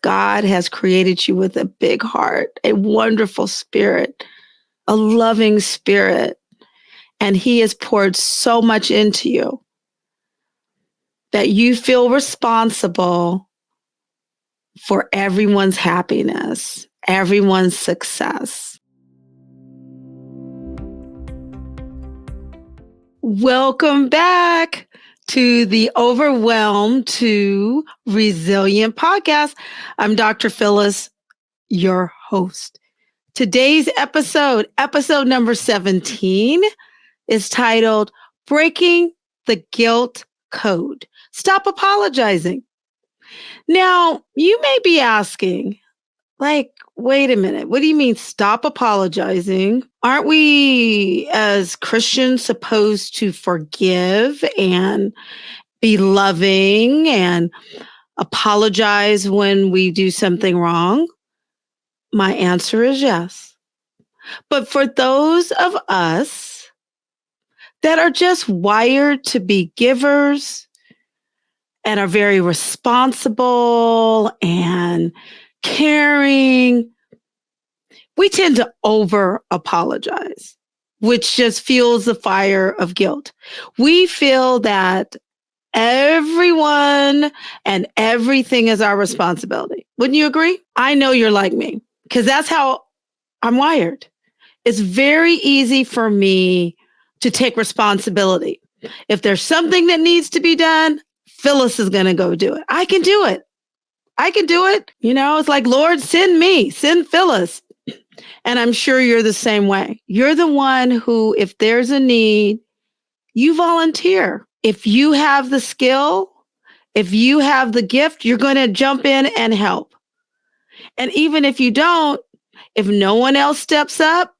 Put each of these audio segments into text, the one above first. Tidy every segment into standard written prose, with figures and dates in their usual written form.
God has created you with a big heart, a wonderful spirit, a loving spirit, and He has poured so much into you that you feel responsible for everyone's happiness, everyone's success. Welcome back to the Overwhelmed to Resilient podcast. I'm Dr. Phyllis, your host. Today's episode number 17, is titled Breaking the Guilt Code. Stop apologizing. Now, you may be asking, wait a minute, what do you mean stop apologizing? Aren't we as Christians supposed to forgive and be loving and apologize when we do something wrong? My answer is yes. But for those of us that are just wired to be givers and are very responsible and caring, we tend to over apologize, which just fuels the fire of guilt. We feel that everyone and everything is our responsibility. Wouldn't you agree? I know you're like me because that's how I'm wired. It's very easy for me to take responsibility. If there's something that needs to be done, Phyllis is going to go do it. I can do it. You know, it's like, Lord, send me, send Phyllis. And I'm sure you're the same way. You're the one who, if there's a need, you volunteer. If you have the skill, if you have the gift, you're going to jump in and help. And even if you don't, if no one else steps up,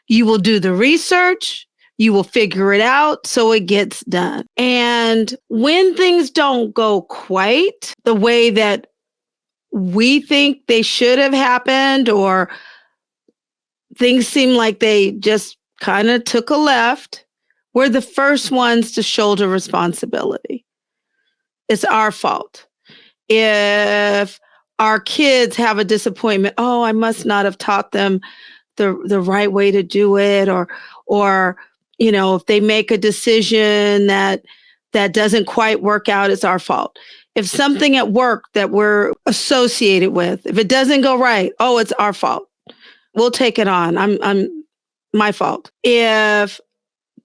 you will do the research, you will figure it out so it gets done. And when things don't go quite the way that we think they should have happened, or things seem like they just kind of took a left, we're the first ones to shoulder responsibility. It's our fault. If our kids have a disappointment, oh, I must not have taught them the right way to do it, or you know, if they make a decision that doesn't quite work out, it's our fault. If something at work that we're associated with, if it doesn't go right, oh, it's our fault. We'll take it on. I'm my fault. If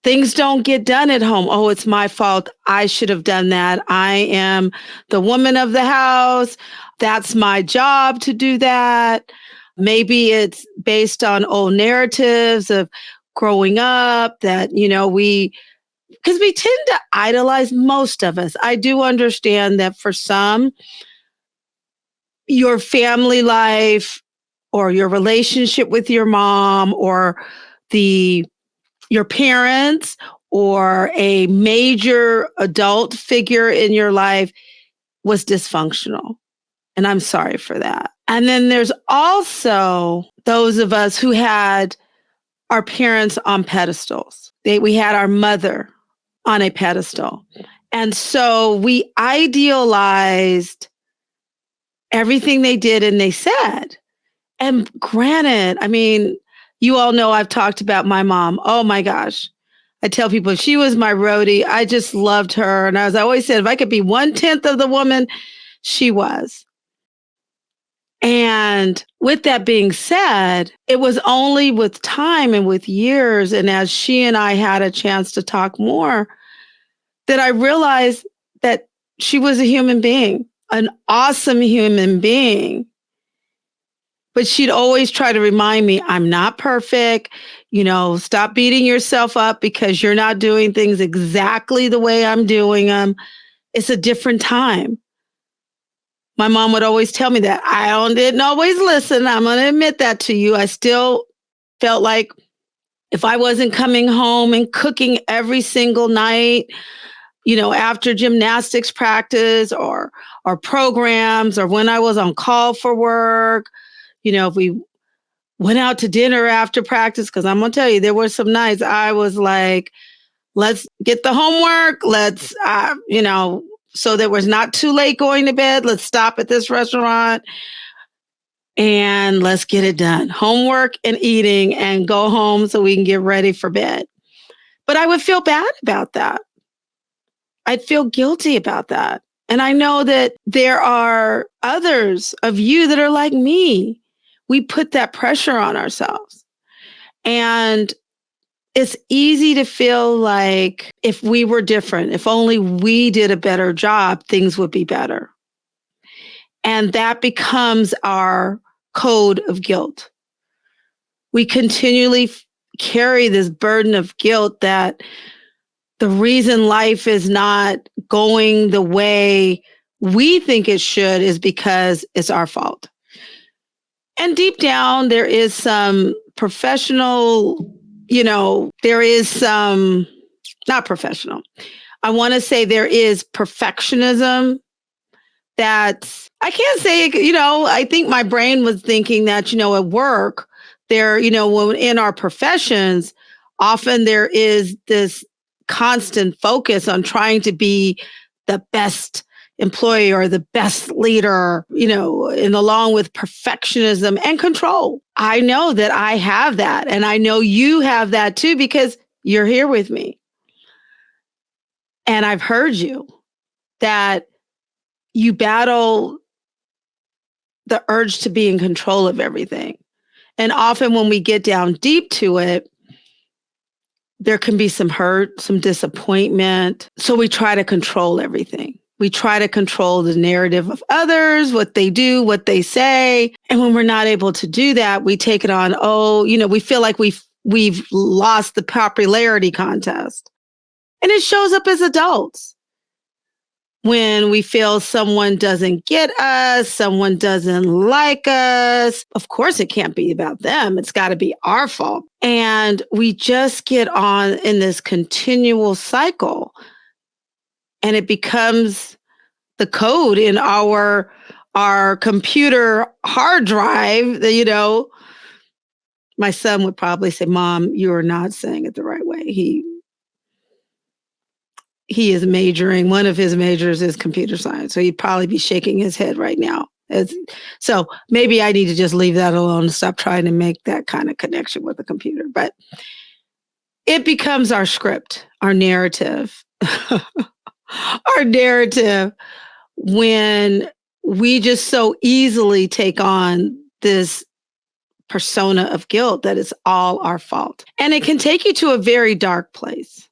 things don't get done at home, oh, it's my fault. I should have done that. I am the woman of the house. That's my job to do that. Maybe it's based on old narratives of growing up that, you know, because we tend to idolize, most of us. I do understand that for some, your family life or your relationship with your mom or your parents or a major adult figure in your life was dysfunctional. And I'm sorry for that. And then there's also those of us who had our parents on pedestals. We had our mother on a pedestal. And so we idealized everything they did and they said. And granted, I mean, you all know I've talked about my mom. Oh my gosh. I tell people she was my roadie. I just loved her. And as I always said, if I could be 1/10 of the woman she was. And with that being said, it was only with time and with years, and as she and I had a chance to talk more, that I realized that she was a human being, an awesome human being. But she'd always try to remind me, I'm not perfect. You know, stop beating yourself up because you're not doing things exactly the way I'm doing them. It's a different time. My mom would always tell me that. I didn't always listen. I'm going to admit that to you. I still felt like if I wasn't coming home and cooking every single night, you know, after gymnastics practice or programs, or when I was on call for work, you know, if we went out to dinner after practice, because I'm going to tell you, there were some nights I was like, let's get the homework. Let's, so that we're not too late going to bed. Let's stop at this restaurant and let's get it done. Homework and eating and go home so we can get ready for bed. But I would feel bad about that. I'd feel guilty about that. And I know that there are others of you that are like me. We put that pressure on ourselves. And it's easy to feel like if we were different, if only we did a better job, things would be better. And that becomes our code of guilt. We continually carry this burden of guilt that the reason life is not going the way we think it should is because it's our fault. And deep down, there is some professional, there is some, not professional. I want to say there is perfectionism that I can't say, I think my brain was thinking that, at work, there, when in our professions, often there is this constant focus on trying to be the best employee or the best leader, and along with perfectionism and control. I know that I have that. And I know you have that too, because you're here with me. And I've heard you that you battle the urge to be in control of everything. And often when we get down deep to it, there can be some hurt, some disappointment. So we try to control everything. We try to control the narrative of others, what they do, what they say. And when we're not able to do that, we take it on, we feel like we've lost the popularity contest. And it shows up as adults. When we feel someone doesn't get us, someone doesn't like us, of course it can't be about them. It's got to be our fault. And we just get on in this continual cycle. And it becomes the code in our computer hard drive that, my son would probably say, Mom, you are not saying it the right way. He is majoring. One of his majors is computer science. So he'd probably be shaking his head right now. So maybe I need to just leave that alone and stop trying to make that kind of connection with the computer. But it becomes our script, our narrative, our narrative when we just so easily take on this persona of guilt that it's all our fault. And it can take you to a very dark place.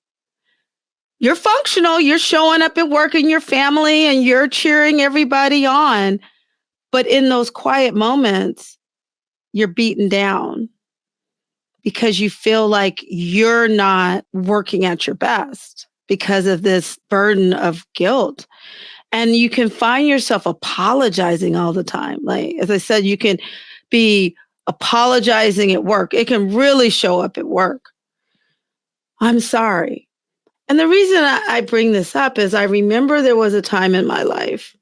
You're functional, you're showing up at work in your family and you're cheering everybody on. But in those quiet moments, you're beaten down because you feel like you're not working at your best because of this burden of guilt. And you can find yourself apologizing all the time. Like, as I said, you can be apologizing at work. It can really show up at work. I'm sorry. And the reason I bring this up is I remember there was a time in my life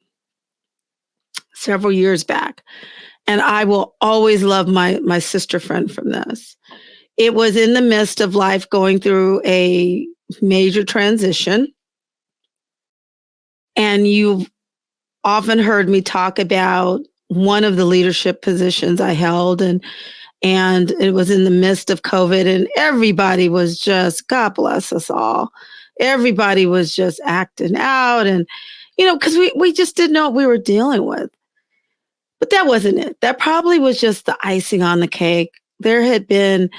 several years back, and I will always love my sister friend from this. It was in the midst of life going through a major transition. And you've often heard me talk about one of the leadership positions I held, and it was in the midst of COVID, and everybody was just, God bless us all. Everybody was just acting out, and because we just didn't know what we were dealing with. But that wasn't it. That probably was just the icing on the cake. There had been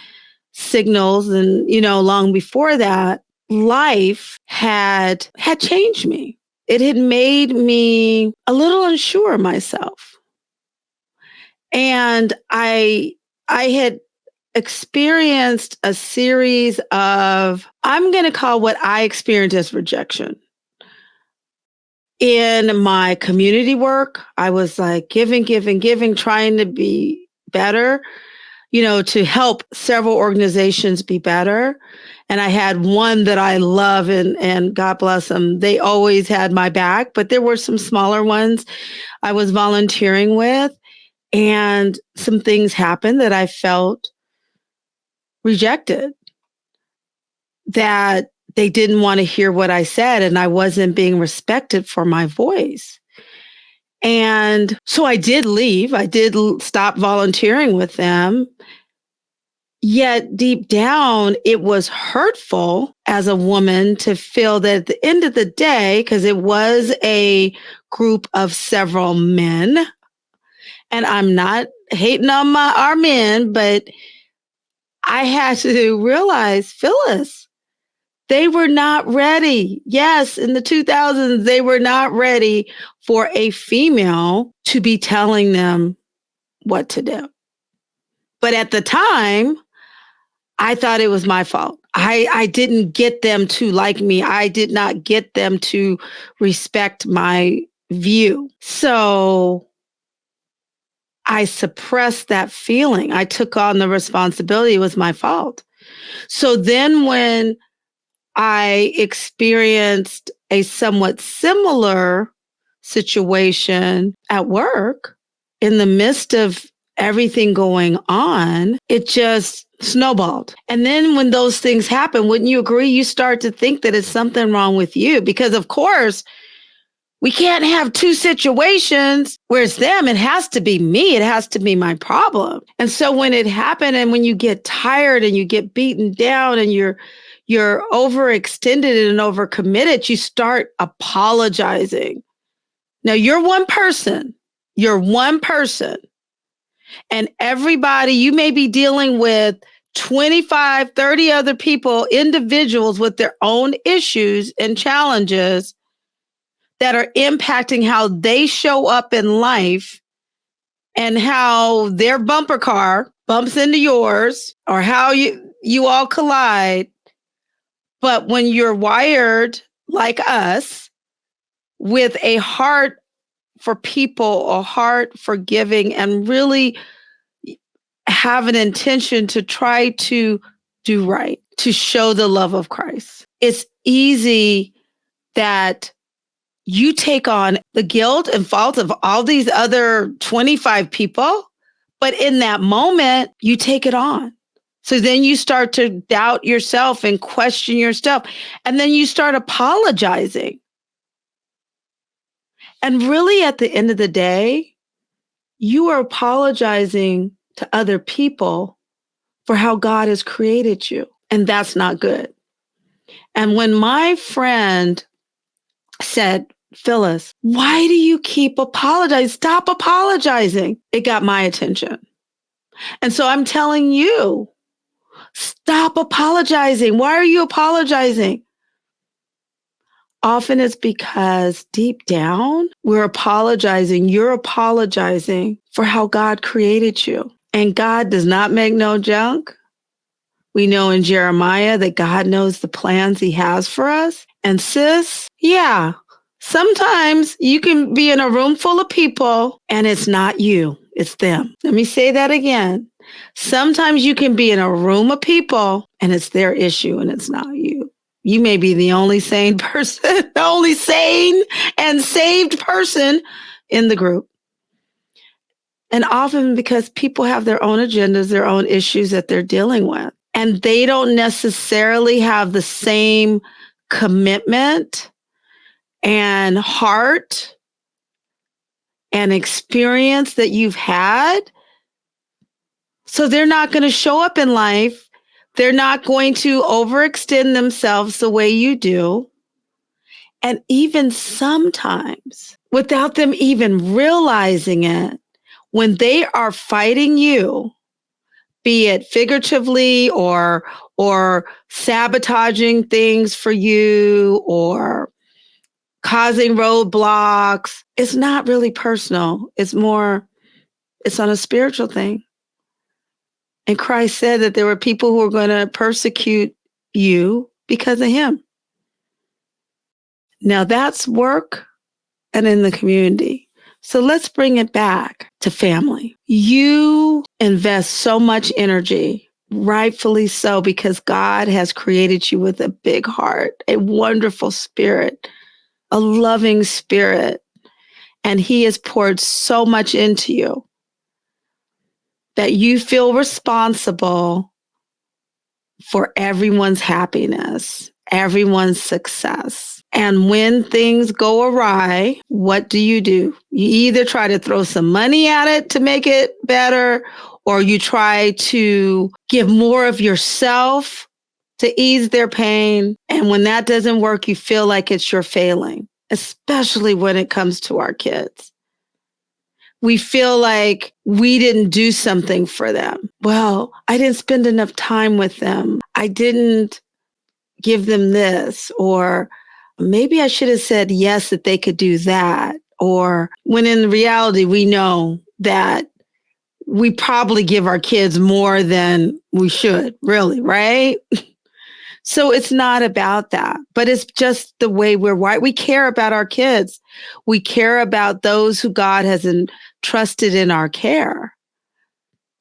signals, and long before that, life had changed me. It had made me a little unsure of myself. And I had experienced a series of, I'm going to call what I experienced as rejection. In my community work, I was like giving, trying to be better, to help several organizations be better. And I had one that I love, and God bless them. They always had my back, but there were some smaller ones I was volunteering with. And some things happened that I felt rejected, that they didn't want to hear what I said, and I wasn't being respected for my voice. And so I did leave. I did stop volunteering with them. Yet deep down, it was hurtful as a woman to feel that at the end of the day, because it was a group of several men, and I'm not hating on our men, but I had to realize, Phyllis, they were not ready. Yes, in the 2000s, they were not ready for a female to be telling them what to do. But at the time, I thought it was my fault. I didn't get them to like me. I did not get them to respect my view. So I suppressed that feeling. I took on the responsibility. It was my fault. So then when I experienced a somewhat similar situation at work in the midst of everything going on, it just snowballed. And then when those things happen, wouldn't you agree? You start to think that it's something wrong with you because, of course, we can't have two situations where it's them. It has to be me. It has to be my problem. And so when it happened and when you get tired and you get beaten down and you're overextended and overcommitted, you start apologizing. Now you're one person. You're one person. And everybody, you may be dealing with 25, 30 other people, individuals with their own issues and challenges that are impacting how they show up in life and how their bumper car bumps into yours or how you all collide. But when you're wired like us with a heart for people, a heart for giving, and really have an intention to try to do right, to show the love of Christ, it's easy that you take on the guilt and fault of all these other 25 people, but in that moment, you take it on. So then you start to doubt yourself and question yourself. And then you start apologizing. And really, at the end of the day, you are apologizing to other people for how God has created you. And that's not good. And when my friend said, Phyllis, why do you keep apologizing? Stop apologizing. It got my attention. And so I'm telling you, stop apologizing. Why are you apologizing? Often it's because deep down, we're apologizing. You're apologizing for how God created you. And God does not make no junk. We know in Jeremiah that God knows the plans he has for us. And sis, yeah, sometimes you can be in a room full of people and it's not you, it's them. Let me say that again. Sometimes you can be in a room of people and it's their issue and it's not you. You may be the only sane person, the only sane and saved person in the group. And often because people have their own agendas, their own issues that they're dealing with, and they don't necessarily have the same commitment and heart and experience that you've had. So they're not going to show up in life. They're not going to overextend themselves the way you do. And even sometimes, without them even realizing it, when they are fighting you, be it figuratively or sabotaging things for you or causing roadblocks, it's not really personal. It's on a spiritual thing. And Christ said that there were people who were going to persecute you because of him. Now that's work and in the community. So let's bring it back to family. You invest so much energy, rightfully so, because God has created you with a big heart, a wonderful spirit, a loving spirit, and he has poured so much into you that you feel responsible for everyone's happiness everyone's success. And when things go awry, what do? You either try to throw some money at it to make it better, or you try to give more of yourself to ease their pain. And when that doesn't work, you feel like it's your failing, especially when it comes to our kids. We feel like we didn't do something for them. Well, I didn't spend enough time with them. I didn't give them this, or maybe I should have said yes that they could do that. Or when in reality, we know that we probably give our kids more than we should, really, right? So it's not about that, but it's just the way we're wired. We care about our kids. We care about those who God has entrusted in our care.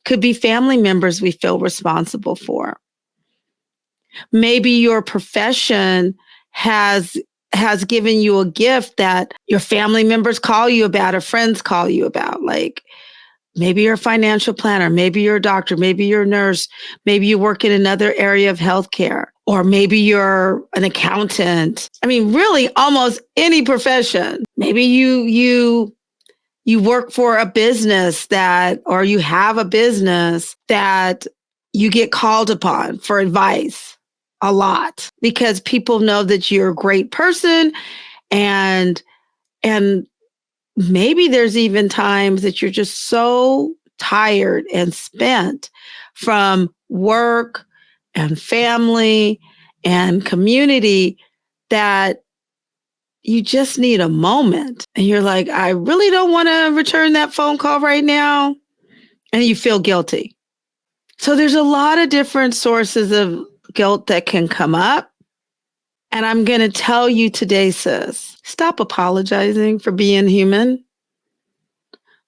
Could be family members we feel responsible for. Maybe your profession has given you a gift that your family members call you about or friends call you about. Like maybe you're a financial planner, maybe you're a doctor, maybe you're a nurse, maybe you work in another area of healthcare, or maybe you're an accountant. I mean, really almost any profession. Maybe you work for a business or you have a business that you get called upon for advice a lot because people know that you're a great person, and maybe there's even times that you're just so tired and spent from work and family and community that you just need a moment. And you're like, I really don't want to return that phone call right now. And you feel guilty. So there's a lot of different sources of guilt that can come up. And I'm going to tell you today, sis, stop apologizing for being human.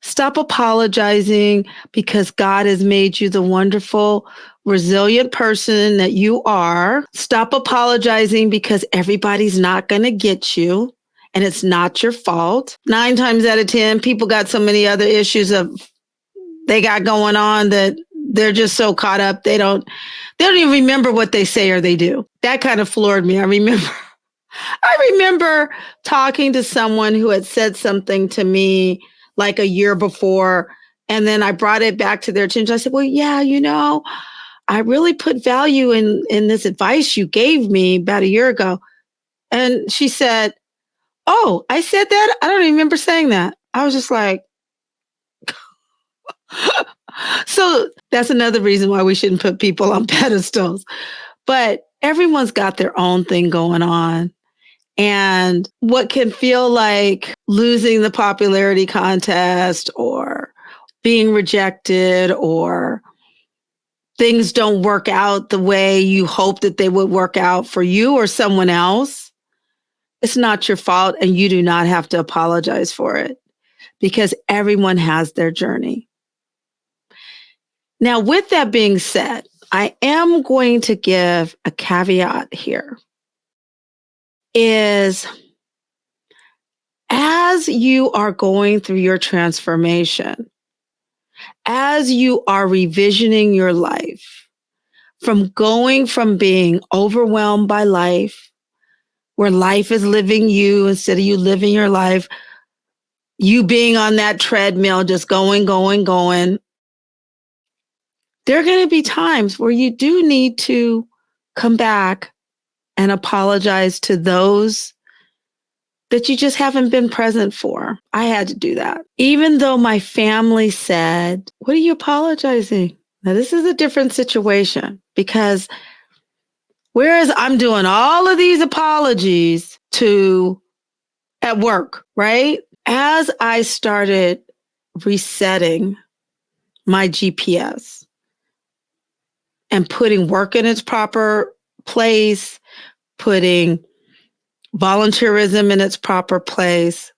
Stop apologizing because God has made you the wonderful, resilient person that you are. Stop apologizing because everybody's not going to get you and it's not your fault. 9 times out of 10, people got so many other issues they got going on that they're just so caught up. They don't even remember what they say or they do. That kind of floored me. I remember talking to someone who had said something to me like a year before, and then I brought it back to their attention. I said, well, yeah, I really put value in this advice you gave me about a year ago. And she said, oh, I said that? I don't even remember saying that. I was just like, so that's another reason why we shouldn't put people on pedestals. But everyone's got their own thing going on. And what can feel like losing the popularity contest or being rejected or things don't work out the way you hope that they would work out for you or someone else, it's not your fault and you do not have to apologize for it because everyone has their journey. Now, with that being said, I am going to give a caveat here. Is as you are going through your transformation, as you are revisioning your life, from going from being overwhelmed by life, where life is living you instead of you living your life, you being on that treadmill, just going, there are going to be times where you do need to come back and apologize to those that you just haven't been present for. I had to do that. Even though my family said, what are you apologizing? Now, this is a different situation because whereas I'm doing all of these apologies at work, right? As I started resetting my GPS and putting work in its proper place, putting volunteerism in its proper place,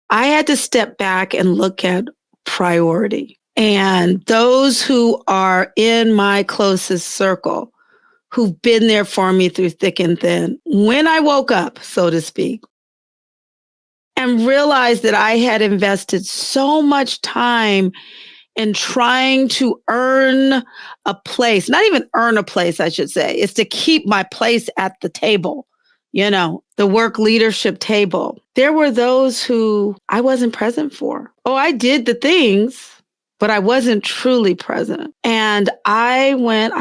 I had to step back and look at priority. And those who are in my closest circle, who've been there for me through thick and thin, when I woke up, so to speak, and realized that I had invested so much time and trying to earn a place, not even earn a place, I should say, is to keep my place at the table, the work leadership table. There were those who I wasn't present for. Oh, I did the things, but I wasn't truly present. And I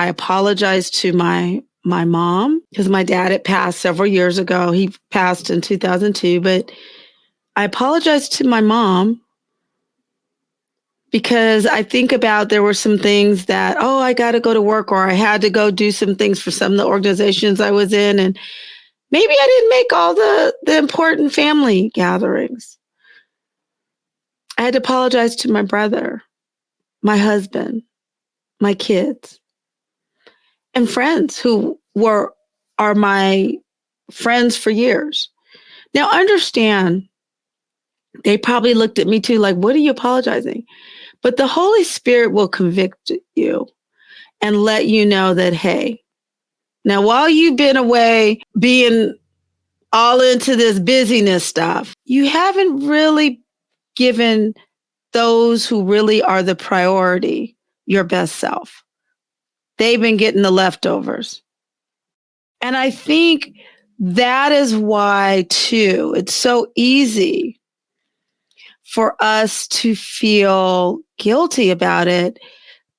apologized to my mom because my dad had passed several years ago. He passed in 2002, but I apologized to my mom because I think about there were some things that, I got to go to work, or I had to go do some things for some of the organizations I was in. And maybe I didn't make all the important family gatherings. I had to apologize to my brother, my husband, my kids, and friends who are my friends for years. Now, understand, they probably looked at me too, like, what are you apologizing? But the Holy Spirit will convict you and let you know that, hey, now while you've been away being all into this busyness stuff, you haven't really given those who really are the priority your best self. They've been getting the leftovers. And I think that is why, too, it's so easy for us to feel guilty about it,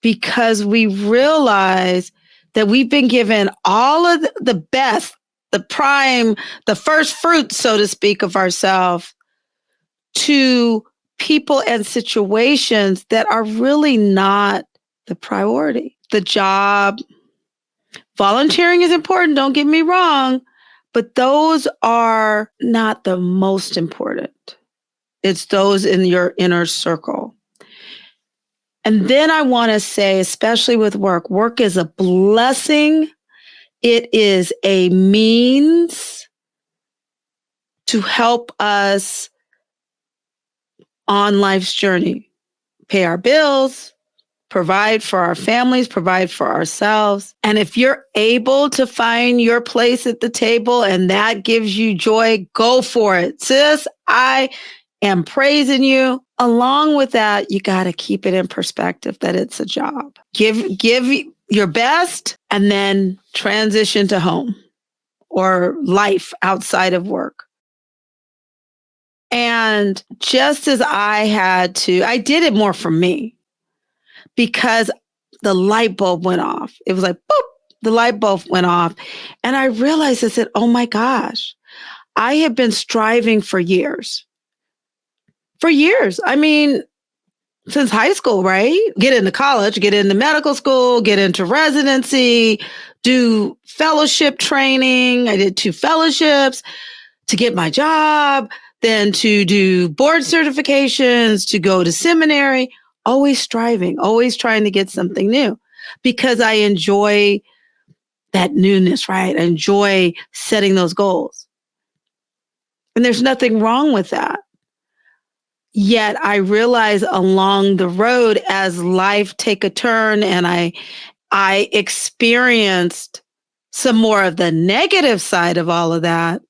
because we realize that we've been given all of the best, the prime, the first fruit, so to speak, of ourselves to people and situations that are really not the priority. The job, volunteering is important, don't get me wrong, but those are not the most important. It's those in your inner circle. And then I want to say, especially with work is a blessing. It is a means to help us on life's journey, pay our bills, provide for our families, provide for ourselves. And if you're able to find your place at the table and that gives you joy, go for it. Sis, I am praising you. Along with that, you got to keep it in perspective that it's a job. Give your best and then transition to home or life outside of work. And just as I did it more for me because the light bulb went off. It was like, boop, the light bulb went off. And I realized, I said, oh my gosh, I have been striving for years. For years. I mean, since high school, right? Get into college, get into medical school, get into residency, do fellowship training. I did 2 fellowships to get my job, then to do board certifications, to go to seminary, always striving, always trying to get something new because I enjoy that newness, right? I enjoy setting those goals. And there's nothing wrong with that. Yet I realize along the road as life take a turn and I experienced some more of the negative side of all of that.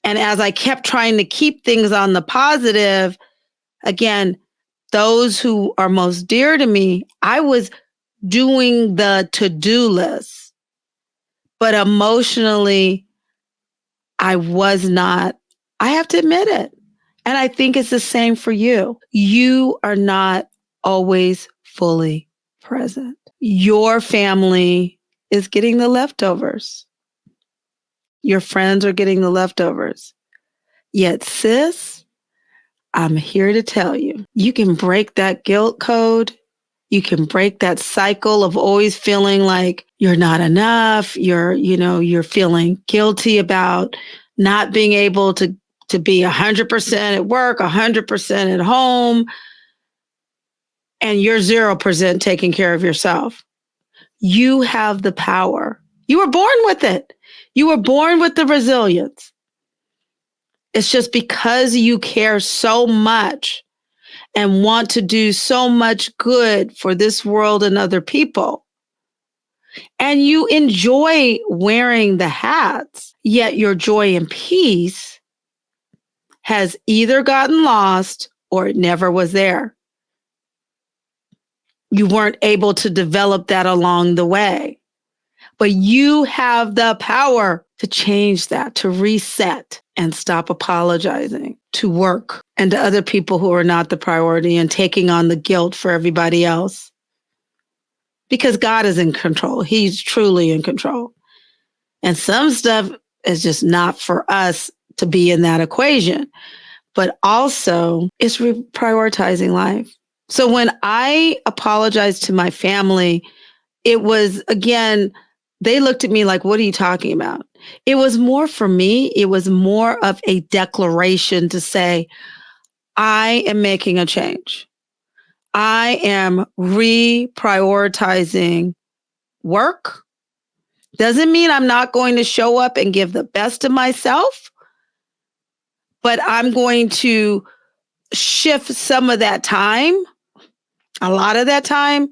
And as I kept trying to keep things on the positive, again, those who are most dear to me, I was doing the to-do list, but emotionally, I was not, I have to admit it. And I think it's the same for you. You are not always fully present. Your family is getting the leftovers. Your friends are getting the leftovers. Yet, sis, I'm here to tell you, you can break that guilt code. You can break that cycle of always feeling like you're not enough. You're feeling guilty about not being able to be 100% at work, 100% at home, and you're 0% taking care of yourself. You have the power. You were born with it. You were born with the resilience. It's just because you care so much and want to do so much good for this world and other people. And you enjoy wearing the hats, yet your joy and peace has either gotten lost or it never was there. you weren't able to develop that along the way. But you have the power to change that, to reset and stop apologizing to work and to other people who are not the priority and taking on the guilt for everybody else. Because God is in control. He's truly in control. And some stuff is just not for us to be in that equation. But also, it's prioritizing life. So when I apologized to my family, it was, again, they looked at me like, what are you talking about? It was more for me, it was more of a declaration to say, I am making a change. I am reprioritizing work. Doesn't mean I'm not going to show up and give the best of myself, but I'm going to shift some of that time, a lot of that time,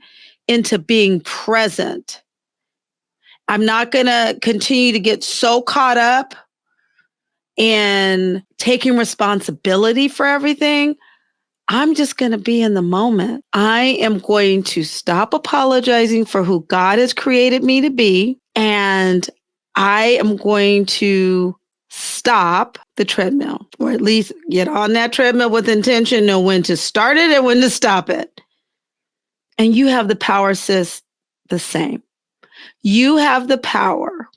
into being present. I'm not going to continue to get so caught up in taking responsibility for everything. I'm just going to be in the moment. I am going to stop apologizing for who God has created me to be. And I am going to stop the treadmill, or at least get on that treadmill with intention, know when to start it and when to stop it. And you have the power, sis, the same. You have the power.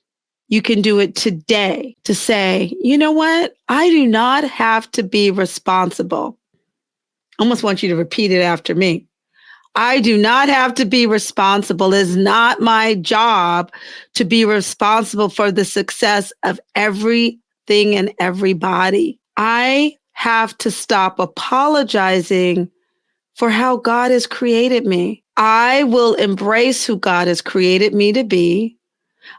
You can do it today to say, you know what? I do not have to be responsible. I almost want you to repeat it after me. I do not have to be responsible. It's not my job to be responsible for the success of everything and everybody. I have to stop apologizing for how God has created me. I will embrace who God has created me to be.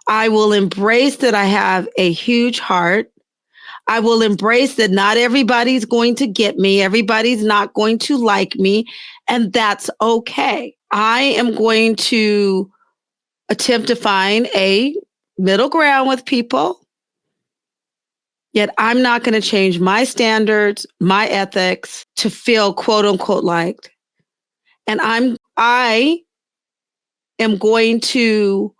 I will embrace that I have a huge heart. I will embrace that not everybody's going to get me. Everybody's not going to like me. And that's okay. I am going to attempt to find a middle ground with people. Yet I'm not going to change my standards, my ethics to feel quote unquote liked. And I am going to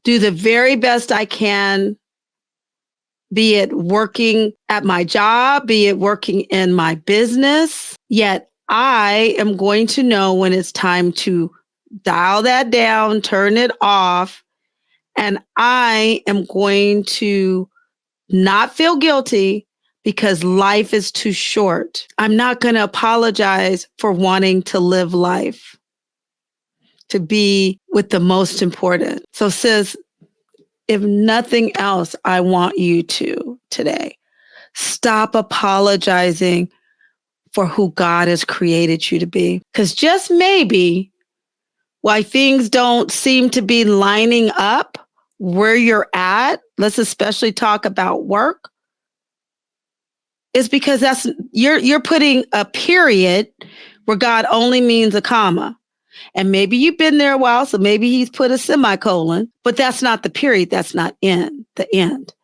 do the very best I can, be it working at my job, be it working in my business. Yet I am going to know when it's time to dial that down, turn it off. And I am going to not feel guilty because life is too short. I'm not going to apologize for wanting to live life, to be with the most important. So sis, if nothing else, I want you to today stop apologizing for who God has created you to be. Because just maybe why things don't seem to be lining up where you're at, let's especially talk about work, is because you're putting a period where God only means a comma. And maybe you've been there a while, so maybe he's put a semicolon, but that's not the period. That's not the end.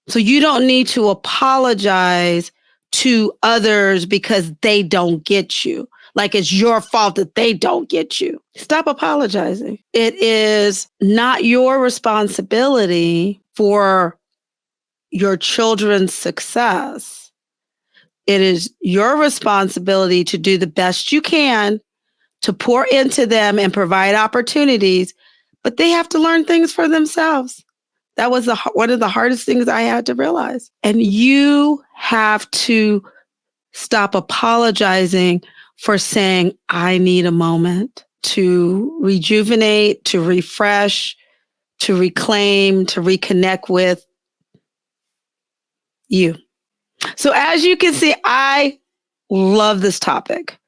So you don't need to apologize to others because they don't get you. Like it's your fault that they don't get you. Stop apologizing. It is not your responsibility for your children's success. It is your responsibility to do the best you can to pour into them and provide opportunities, but they have to learn things for themselves. That was one of the hardest things I had to realize. And you have to stop apologizing for saying, I need a moment to rejuvenate, to refresh, to reclaim, to reconnect with you. So as you can see, I love this topic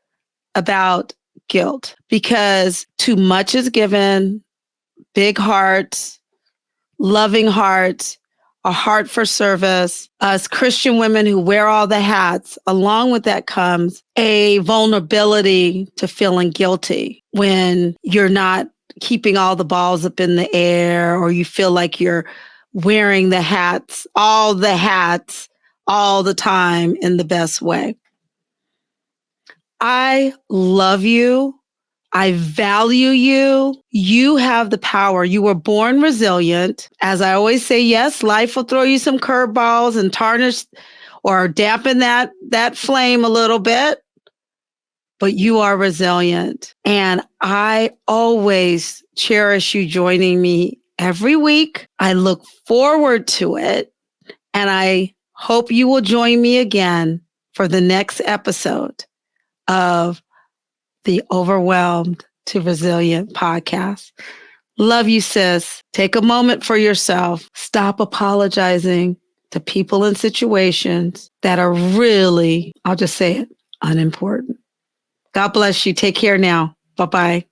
about guilt because too much is given, big hearts, loving hearts, a heart for service, us Christian women who wear all the hats. Along with that comes a vulnerability to feeling guilty when you're not keeping all the balls up in the air, or you feel like you're wearing the hats all the time in the best way. I love you. I value you. You have the power. You were born resilient. As I always say, yes, life will throw you some curveballs and tarnish or dampen that flame a little bit, but you are resilient. And I always cherish you joining me every week. I look forward to it. And I hope you will join me again for the next episode of the Overwhelmed to Resilient podcast. Love you, sis. Take a moment for yourself. Stop apologizing to people and situations that are really, I'll just say it, unimportant. God bless you. Take care now. Bye-bye.